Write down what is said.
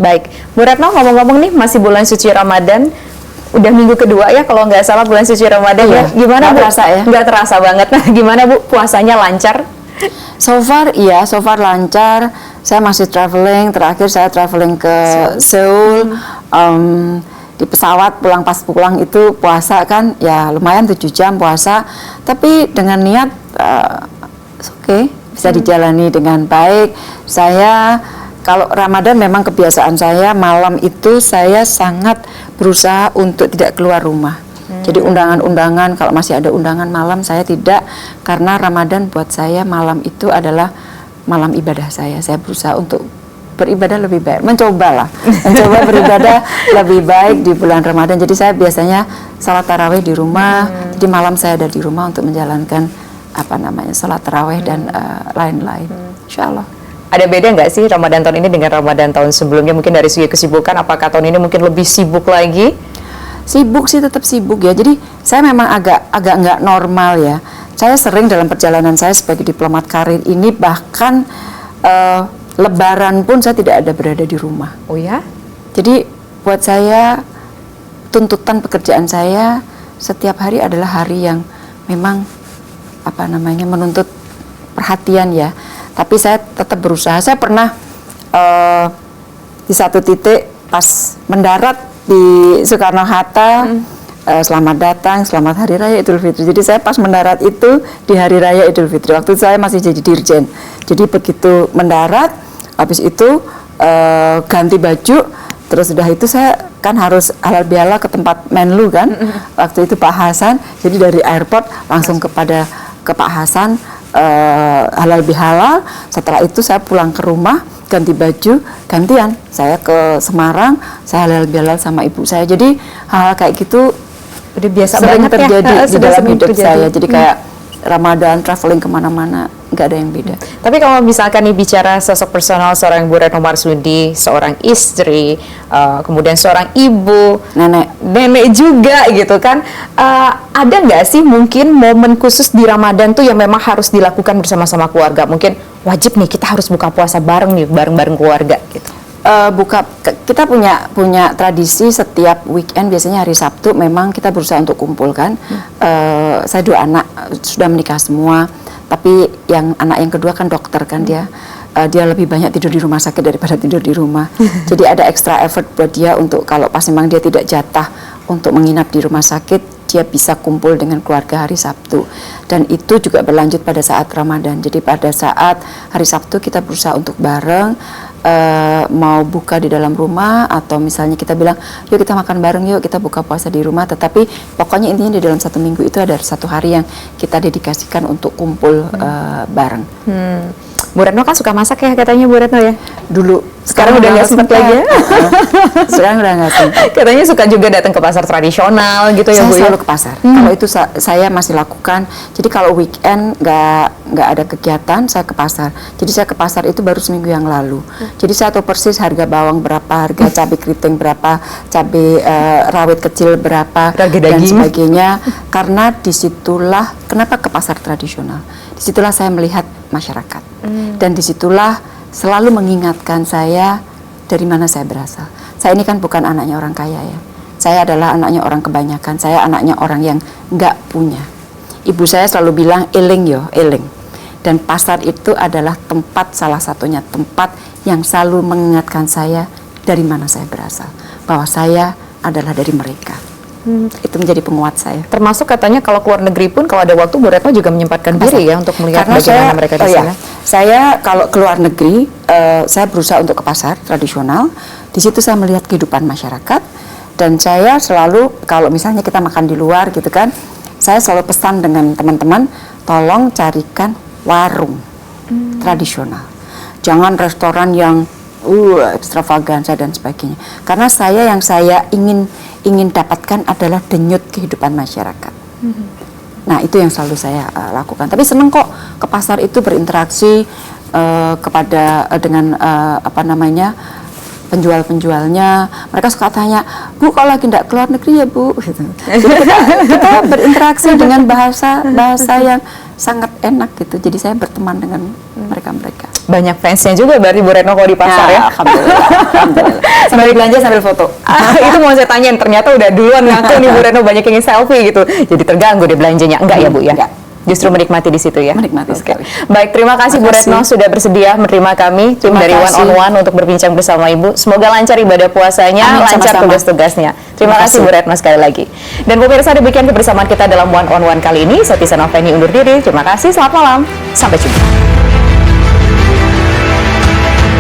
Baik, Bu Retno, ngomong-ngomong nih masih bulan suci Ramadan, udah minggu kedua ya kalau nggak salah bulan suci Ramadan ya. Gimana nggak Bu? terasa ya? Nggak terasa banget. Nah, gimana Bu? Puasanya lancar? So far lancar. Saya masih traveling. Terakhir saya traveling ke Seoul. Di pesawat pas pulang itu puasa kan, ya lumayan 7 jam puasa. Tapi dengan niat, oke, bisa dijalani dengan baik. Saya kalau Ramadan memang kebiasaan saya malam itu saya sangat berusaha untuk tidak keluar rumah. Jadi undangan-undangan, kalau masih ada undangan malam saya tidak, karena Ramadan buat saya malam itu adalah malam ibadah saya. Saya berusaha untuk beribadah lebih baik, mencoba beribadah lebih baik di bulan Ramadan. Jadi saya biasanya salat tarawih di rumah. Jadi malam saya ada di rumah untuk menjalankan salat tarawih dan lain-lain. Insya Allah. Ada beda nggak sih Ramadan tahun ini dengan Ramadan tahun sebelumnya? Mungkin dari segi kesibukan, apakah tahun ini mungkin lebih sibuk lagi? Sibuk sih, tetap sibuk ya. Jadi saya memang agak nggak normal ya. Saya sering dalam perjalanan saya sebagai diplomat karir ini, bahkan Lebaran pun saya tidak ada berada di rumah. Oh ya? Jadi buat saya tuntutan pekerjaan saya setiap hari adalah hari yang memang menuntut perhatian ya. Tapi saya tetap berusaha. Saya pernah di satu titik pas mendarat di Soekarno-Hatta, selamat datang, selamat Hari Raya Idul Fitri. Jadi saya pas mendarat itu di Hari Raya Idul Fitri. Waktu saya masih jadi dirjen. Jadi begitu mendarat, habis itu ganti baju, terus sudah itu saya kan harus halal bihalal ke tempat Menlu kan. Waktu itu Pak Hasan. Jadi dari airport langsung ke Pak Hasan, halal bihalal. Setelah itu saya pulang ke rumah, ganti baju, gantian saya ke Semarang, saya halal bihalal sama ibu saya. Jadi hal-hal kayak gitu udah biasa sering banget terjadi ya, di dalam hidup saya. Jadi Hmm. kayak Ramadan, traveling kemana-mana, nggak ada yang beda. Tapi kalau misalkan nih bicara sosok personal seorang Bu Retno Marsudi, seorang istri, kemudian seorang ibu, nenek juga gitu kan, ada nggak sih mungkin momen khusus di Ramadan tuh yang memang harus dilakukan bersama-sama keluarga? Mungkin wajib nih kita harus buka puasa bareng nih, bareng-bareng keluarga gitu. Kita punya tradisi setiap weekend, biasanya hari Sabtu memang kita berusaha untuk kumpul kan. Saya 2 anak sudah menikah semua, tapi yang anak yang kedua kan dokter kan, dia lebih banyak tidur di rumah sakit daripada tidur di rumah. Jadi ada extra effort buat dia untuk kalau pas memang dia tidak jatah untuk menginap di rumah sakit, dia bisa kumpul dengan keluarga hari Sabtu. Dan itu juga berlanjut pada saat Ramadan. Jadi pada saat hari Sabtu kita berusaha untuk bareng, mau buka di dalam rumah, atau misalnya kita bilang yuk kita makan bareng, yuk kita buka puasa di rumah. Tetapi pokoknya intinya di dalam 1 minggu itu ada 1 hari yang kita dedikasikan untuk kumpul bareng. Bu Retno kan suka masak ya katanya, Bu Retno ya? Dulu. Sekarang udah nggak sempat lagi ya? Sekarang udah nggak sempat. Katanya suka juga datang ke pasar tradisional gitu ya, Bu? Saya selalu ke pasar. Kalau itu saya masih lakukan. Jadi kalau weekend nggak ada kegiatan, saya ke pasar. Jadi saya ke pasar itu baru seminggu yang lalu. Jadi saya tahu persis harga bawang berapa, harga cabai keriting berapa, cabai rawit kecil berapa, harga dan daging sebagainya. Karena disitulah kenapa ke pasar tradisional. Disitulah saya melihat masyarakat. Dan disitulah selalu mengingatkan saya dari mana saya berasal. Saya ini kan bukan anaknya orang kaya ya. Saya adalah anaknya orang kebanyakan. Saya anaknya orang yang nggak punya. Ibu saya selalu bilang eling yo, eling. Dan pasar itu adalah salah satunya tempat yang selalu mengingatkan saya dari mana saya berasal. Bahwa saya adalah dari mereka. Itu menjadi penguat saya. Termasuk katanya kalau keluar negeri pun kalau ada waktu Bu Retno juga menyempatkan diri ya untuk melihat bagaimana mereka di sana. Saya kalau keluar negeri, saya berusaha untuk ke pasar tradisional. Di situ saya melihat kehidupan masyarakat, dan saya selalu kalau misalnya kita makan di luar gitu kan, saya selalu pesan dengan teman-teman, tolong carikan warung tradisional. Jangan restoran yang ekstravaganza dan sebagainya. Karena yang saya ingin dapatkan adalah denyut kehidupan masyarakat. Nah, itu yang selalu saya lakukan. Tapi seneng kok ke pasar itu berinteraksi dengan penjual-penjualnya. Mereka suka tanya, Bu, kalau lagi tidak keluar negeri ya Bu? Gitu. Jadi kita berinteraksi dengan bahasa yang sangat enak gitu. Jadi saya berteman dengan mereka-mereka. Banyak fansnya juga berarti Bu Retno kalau di pasar ya? Alhamdulillah. sambil belanja sambil foto. Itu mau saya tanyain, ternyata udah duluan ngaku nih Bu Retno banyak yang selfie gitu. Jadi terganggu deh belanjanya. Enggak ya Bu ya? Enggak. Justru menikmati di situ ya. Menikmati sekali. Baik, terima kasih Bu Retno sudah bersedia menerima kami tim dari One on One untuk berbincang bersama Ibu. Semoga lancar ibadah puasanya, Amin, lancar sama-sama. tugas-tugasnya. Terima kasih Bu Retno sekali lagi. Dan pemirsa, demikian kebersamaan kita dalam One on One kali ini. Saya Tisa Noveni undur diri. Terima kasih, selamat malam. Sampai jumpa.